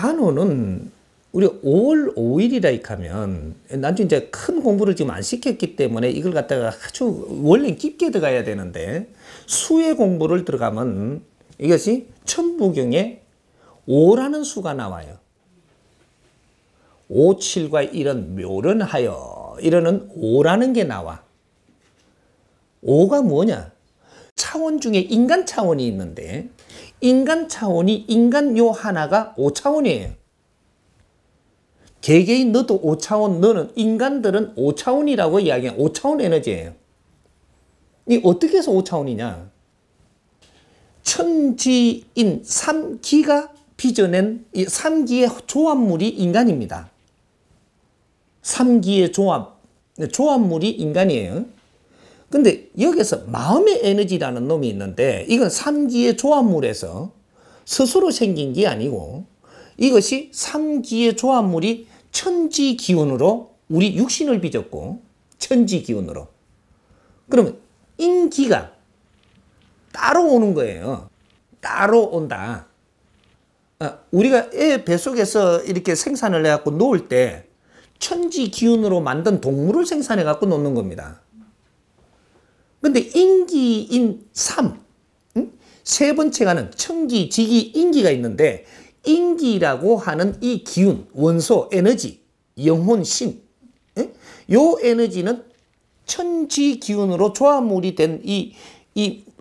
단오는 우리 5월 5일이라 하면 나중에 이제 큰 공부를 지금 안 시켰기 때문에 이걸 갖다가 아주 원래 깊게 들어가야 되는데 수의 공부를 들어가면 이것이 천부경에 5라는 수가 나와요. 5, 7과 1은 묘론하여 이러는 5라는 게 나와. 5가 뭐냐? 차원 중에 인간 차원이 있는데 인간 차원이 인간 요 하나가 5차원이에요. 개개인 너도 5차원, 너는 인간들은 5차원이라고 이야기해요. 5차원 에너지예요. 이 어떻게 해서 5차원이냐? 천지인 3기가 빚어낸 이 3기의 조합물이 인간입니다. 3기의 조합물이 인간이에요. 근데 여기서 마음의 에너지라는 놈이 있는데 이건 3기의 조합물에서 스스로 생긴 게 아니고 이것이 3기의 조합물이 천지 기운으로 우리 육신을 빚었고 천지 기운으로 그러면 인기가 따로 오는 거예요. 따로 온다. 우리가 애 뱃속에서 이렇게 생산을 해갖고 놓을 때 천지 기운으로 만든 동물을 생산해갖고 놓는 겁니다. 근데 인기인 3, 세 번째가는 천기, 지기, 인기가 있는데 인기라고 하는 이 기운, 원소, 에너지, 영혼, 신, 요 에너지는 천지 기운으로 조합물이 된 이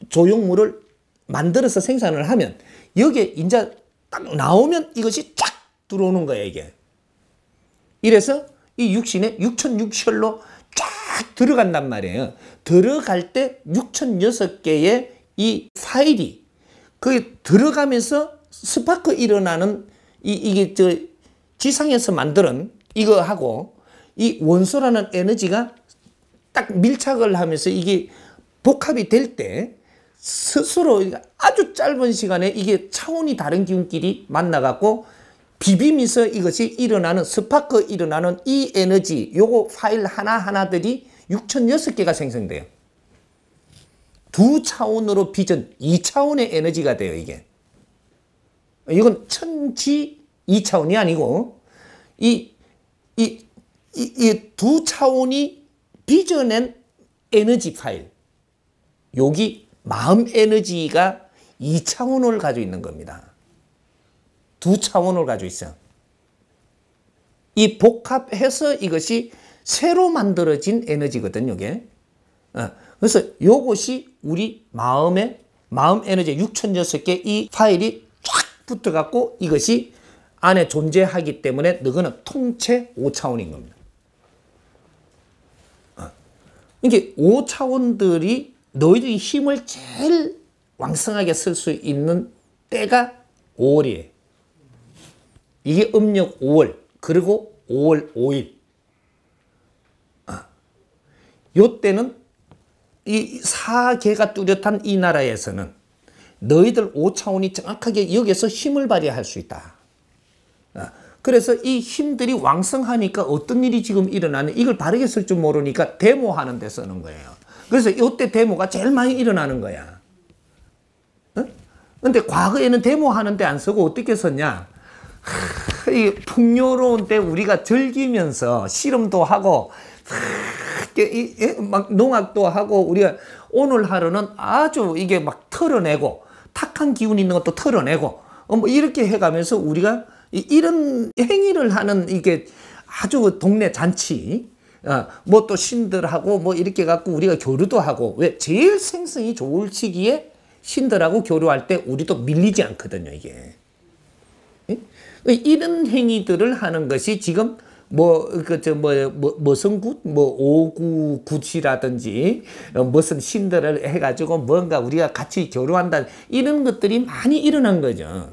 조형물을 만들어서 생산을 하면 여기에 이제 딱 나오면 이것이 쫙 들어오는 거예요, 이게. 이래서 이 육신에 육천육혈로 쫙 들어간단 말이에요. 들어갈 때 6006개의 이 파일이 그 들어가면서 스파크 일어나는 이게 저 지상에서 만드는 이거하고 이 원소라는 에너지가 딱 밀착을 하면서 이게 복합이 될 때 스스로 아주 짧은 시간에 이게 차원이 다른 기운끼리 만나갖고 비비면서 이것이 일어나는 스파크 일어나는 이 에너지 요거 파일 하나하나들이 6006개가 생성돼요. 두 차원으로 빚은 2차원의 에너지가 돼요, 이게. 이건 천지 2차원이 아니고 이 두 차원이 빚어낸 에너지 파일. 여기 마음 에너지가 2차원을 가지고 있는 겁니다. 두 차원을 가지고 있어요. 이 복합해서 이것이 새로 만들어진 에너지거든요, 이게. 그래서 이것이 우리 마음 에너지 6006개 이 파일이 쫙 붙어갖고 이것이 안에 존재하기 때문에 너거는 통째 5차원인 겁니다. 이게 5차원들이 너희들이 힘을 제일 왕성하게 쓸 수 있는 때가 5월이에요. 이게 음력 5월, 그리고 5월 5일. 요 때는 이 사계가 뚜렷한 이 나라에서는 너희들 5차원이 정확하게 여기서 힘을 발휘할 수 있다. 그래서 이 힘들이 왕성하니까 어떤 일이 지금 일어나는 이걸 바르게 쓸 줄 모르니까 데모하는 데 쓰는 거예요. 그래서 이때 데모가 제일 많이 일어나는 거야. 근데 과거에는 데모하는 데 안 쓰고 어떻게 썼냐? 이 풍요로운 때 우리가 즐기면서 씨름도 하고 막 농악도 하고 우리가 오늘 하루는 아주 이게 막 털어내고 탁한 기운 있는 것도 털어내고 뭐 이렇게 해가면서 우리가 이런 행위를 하는 이게 아주 동네 잔치 뭐 또 신들하고 뭐 이렇게 갖고 우리가 교류도 하고 왜 제일 생성이 좋을 시기에 신들하고 교류할 때 우리도 밀리지 않거든요, 이게. 이런 행위들을 하는 것이 지금 머성굿, 오구굿이라든지 무슨 신들을 해가지고 뭔가 우리가 같이 교류한다 이런 것들이 많이 일어난 거죠.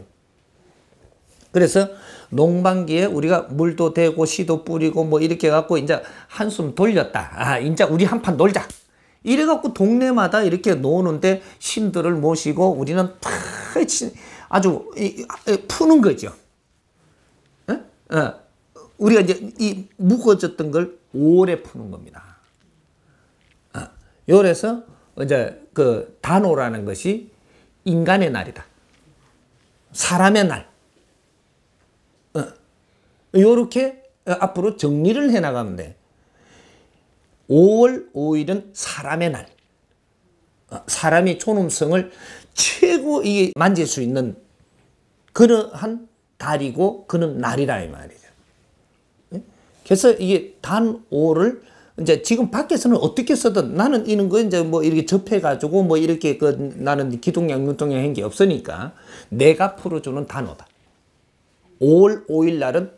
그래서 농방기에 우리가 물도 대고 씨도 뿌리고 뭐 이렇게 갖고 이제 한숨 돌렸다. 이제 우리 한판 놀자. 이래 갖고 동네마다 이렇게 노는데 신들을 모시고 우리는 아주 푸는 거죠. 우리가 이제 이 묵어졌던 걸 5월에 푸는 겁니다. 그래서 이제 그 단오라는 것이 인간의 날이다. 사람의 날. 요렇게 앞으로 정리를 해 나가면 돼. 5월 5일은 사람의 날. 사람이 존엄성을 최고 이게 만질 수 있는 그러한 달이고 그런 날이라 이 말이죠. 그래서 이게 단 5를 이제 지금 밖에서는 어떻게 쓰든 나는 이런 거 이제 뭐 이렇게 접해가지고 뭐 이렇게 그 나는 기둥양 융통양 한 게 없으니까 내가 풀어주는 단어다. 5월 5일 날은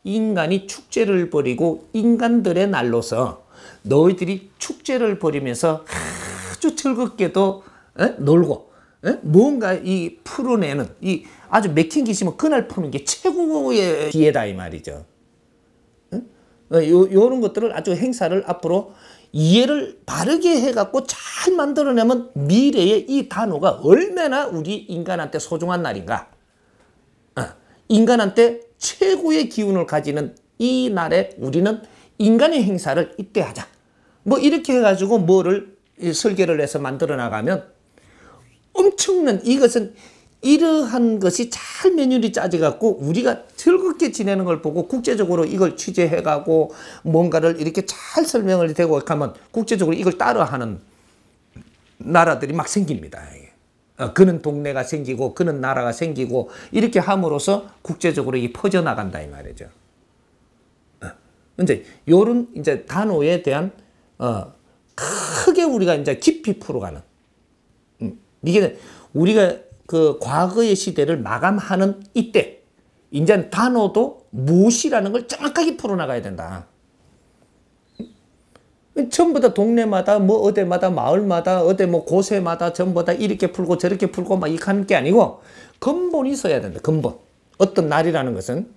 인간이 축제를 벌이고 인간들의 날로서 너희들이 축제를 벌이면서 아주 즐겁게도 놀고 뭔가 이 풀어내는 이 아주 맥힌 기시면 그날 푸는 게 최고의 기회다 이 말이죠. 요런 것들을 아주 행사를 앞으로 이해를 바르게 해갖고 잘 만들어내면 미래의 이 단어가 얼마나 우리 인간한테 소중한 날인가. 인간한테 최고의 기운을 가지는 이 날에 우리는 인간의 행사를 이때 하자. 뭐 이렇게 해가지고 뭐를 설계를 해서 만들어 나가면 엄청난 이것은 이러한 것이 잘 메뉴를 짜져갖고 우리가 즐겁게 지내는 걸 보고 국제적으로 이걸 취재해가고 뭔가를 이렇게 잘 설명을 되고 하면 국제적으로 이걸 따라하는 나라들이 막 생깁니다. 그는 동네가 생기고 그는 나라가 생기고 이렇게 함으로써 국제적으로 이 퍼져나간다 이 말이죠. 이제 요런 이제 단어에 대한 크게 우리가 이제 깊이 풀어가는 이게 우리가 그 과거의 시대를 마감하는 이때 이제 단어도 무엇이라는 걸 정확하게 풀어나가야 된다. 전부 다 동네마다 뭐 어디마다 마을마다 어디 뭐 고세마다 전부 다 이렇게 풀고 저렇게 풀고 막 이렇게 하는 게 아니고 근본이 있어야 된다. 근본. 어떤 날이라는 것은.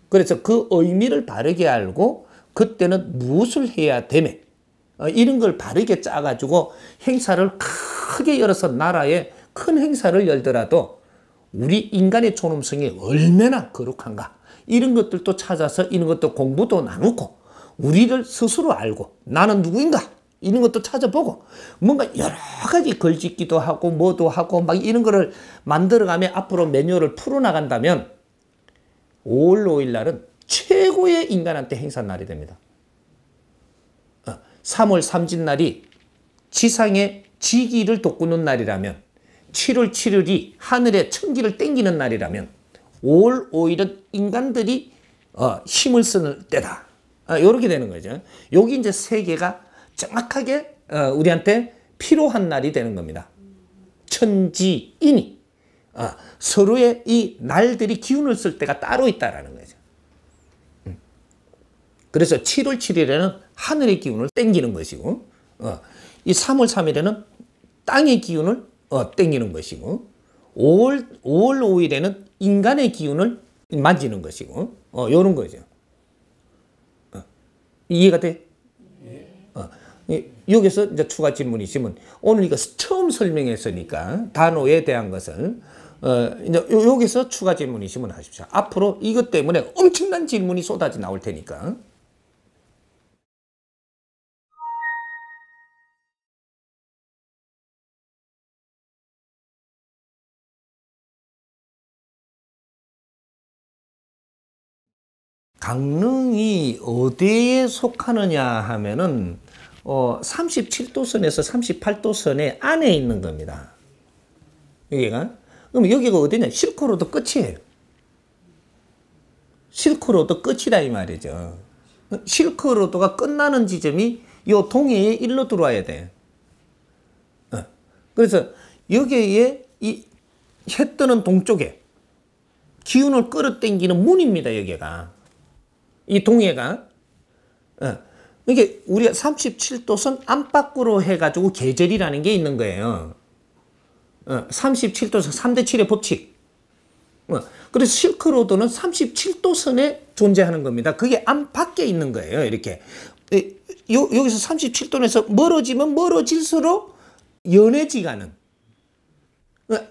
그래서 그 의미를 바르게 알고 그때는 무엇을 해야 되매 이런 걸 바르게 짜가지고 행사를 크게 열어서 나라에 큰 행사를 열더라도 우리 인간의 존엄성이 얼마나 거룩한가 이런 것들도 찾아서 이런 것도 공부도 나누고 우리를 스스로 알고 나는 누구인가 이런 것도 찾아보고 뭔가 여러 가지 글짓기도 하고 뭐도 하고 막 이런 거를 만들어가며 앞으로 매뉴얼을 풀어나간다면 5월 5일 날은 최고의 인간한테 행사 날이 됩니다. 3월 3진날이 지상의 지기를 돋구는 날이라면 7월 7일이 하늘의 천기를 땡기는 날이라면 5월 5일은 인간들이 힘을 쓰는 때다. 이렇게 되는 거죠. 여기 이제 세 개가 정확하게 우리한테 필요한 날이 되는 겁니다. 천지인이 서로의 이 날들이 기운을 쓸 때가 따로 있다라는 거죠. 그래서 7월 7일에는 하늘의 기운을 땡기는 것이고 이 3월 3일에는 땅의 기운을 땡기는 것이고 5월 5일에는 인간의 기운을 만지는 것이고 이런 거죠. 이해가 돼? 여기서 이제 추가 질문이 있으면 오늘 이거 처음 설명했으니까 단어에 대한 것을 이제 여기서 추가 질문이 있으면 하십시오. 앞으로 이것 때문에 엄청난 질문이 쏟아져 나올 테니까. 강릉이 어디에 속하느냐 하면은 37도선에서 38도선의 안에 있는 겁니다. 여기가. 그럼 여기가 어디냐? 실크로드 끝이에요. 실크로드 끝이다 이 말이죠. 실크로드가 끝나는 지점이 요 동해에 일로 들어와야 돼. 그래서 여기에 이 해 뜨는 동쪽에 기운을 끌어당기는 문입니다. 여기가. 이 동해가. 이게 우리가 37도선 안팎으로 해가지고 계절이라는 게 있는 거예요. 37도선 3대 7의 법칙. 그래서 실크로드는 37도선에 존재하는 겁니다. 그게 안팎에 있는 거예요. 이렇게. 여기서 37도에서 멀어지면 멀어질수록 연해지가는.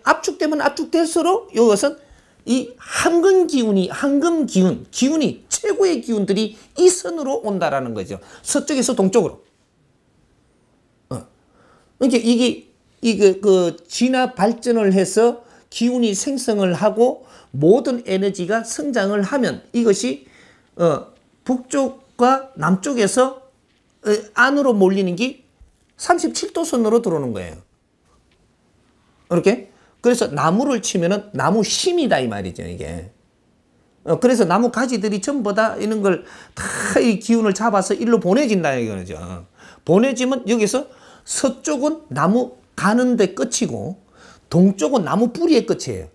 압축되면 압축될수록 이것은 이 황금 기운이 최고의 기운들이 이 선으로 온다라는 거죠. 서쪽에서 동쪽으로. 그러니까 이게 진화 발전을 해서 기운이 생성을 하고 모든 에너지가 성장을 하면 이것이 북쪽과 남쪽에서 안으로 몰리는 게 37도선으로 들어오는 거예요. 이렇게. 그래서 나무를 치면은 나무 심이다 이 말이죠, 이게. 그래서 나무 가지들이 전부 다 이런 걸 다 이 기운을 잡아서 일로 보내진다 이거죠. 보내지면 여기서 서쪽은 나무 가는데 끝이고 동쪽은 나무 뿌리의 끝이에요.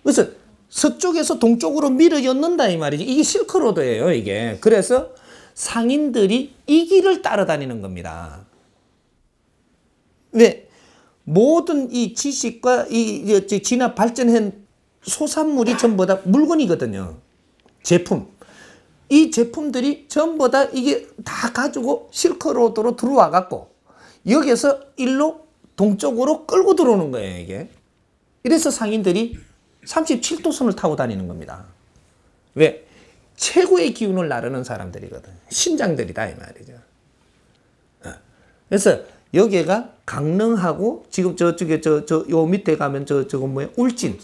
그래서 서쪽에서 동쪽으로 밀어 엮는다 이 말이지. 이게 실크로드예요, 이게. 그래서 상인들이 이 길을 따라다니는 겁니다. 왜? 모든 이 지식과 이 진화 발전한 소산물이 전부 다 물건이거든요. 제품. 이 제품들이 전부 다 이게 다 가지고 실크로드로 들어와 갖고 여기서 일로 동쪽으로 끌고 들어오는 거예요, 이게. 이래서 상인들이 37도선을 타고 다니는 겁니다. 왜? 최고의 기운을 나르는 사람들이거든. 신장들이다 이 말이죠. 그래서 여기가 강릉하고 지금 저쪽에 요 밑에 가면 저거 뭐야? 울진.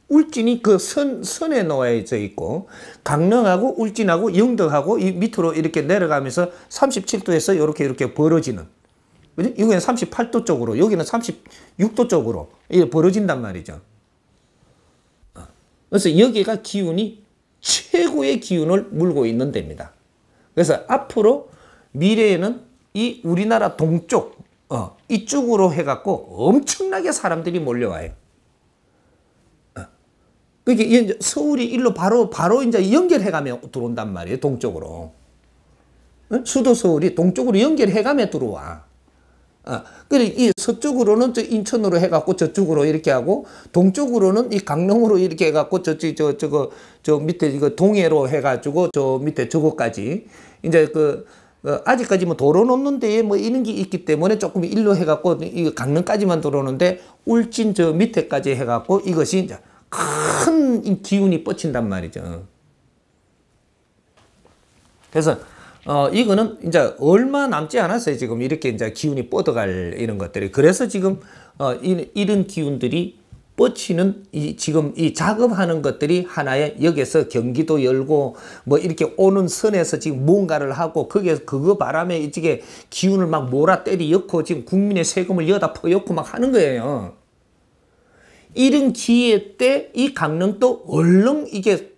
울진이 그 선에 놓여져 있고 강릉하고 울진하고 영덕하고 이 밑으로 이렇게 내려가면서 37도에서 이렇게 벌어지는. 그지? 여기는 38도 쪽으로, 여기는 36도 쪽으로 이렇게 벌어진단 말이죠. 그래서 여기가 기운이 최고의 기운을 물고 있는 데입니다. 그래서 앞으로 미래에는 이 우리나라 동쪽, 이쪽으로 해갖고 엄청나게 사람들이 몰려와요. 그게 서울이 일로 바로 이제 연결해가며 들어온단 말이에요, 동쪽으로. 수도 서울이 동쪽으로 연결해가며 들어와. 그래, 이 서쪽으로는 저 인천으로 해갖고 저쪽으로 이렇게 하고, 동쪽으로는 이 강릉으로 이렇게 해갖고, 저 밑에 이거 동해로 해가지고, 저 밑에 저거까지. 이제 아직까지 뭐 도로 놓는 데에 뭐 이런 게 있기 때문에 조금 일로 해갖고, 이 강릉까지만 들어오는데, 울진 저 밑에까지 해갖고, 이것이 이제 큰 기운이 뻗친단 말이죠. 그래서, 이거는 이제 얼마 남지 않았어요. 지금 이렇게 이제 기운이 뻗어갈 이런 것들이. 그래서 지금, 이런 기운들이 뻗치는 지금 이 작업하는 것들이 하나의 여기서 경기도 열고 뭐 이렇게 오는 선에서 지금 뭔가를 하고 그거 바람에 이쪽에 기운을 막 몰아 때리 엮고 지금 국민의 세금을 여다 퍼엮고 막 하는 거예요. 이런 기회 때 이 강릉도 얼른 이게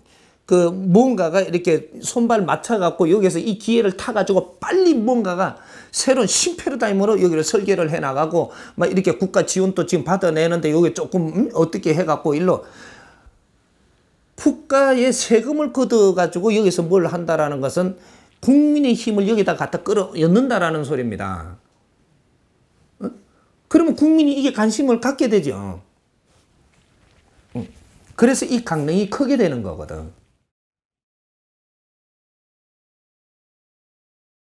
뭔가가 이렇게 손발 맞춰갖고 여기서 이 기회를 타가지고 빨리 뭔가가 새로운 신패러다임으로 여기를 설계를 해나가고 막 이렇게 국가 지원도 지금 받아내는데 여기 조금 어떻게 해갖고 일로 국가의 세금을 걷어가지고 여기서 뭘 한다라는 것은 국민의 힘을 여기다 갖다 끌어넣는다라는 소리입니다. 그러면 국민이 이게 관심을 갖게 되죠. 그래서 이 강릉이 크게 되는 거거든.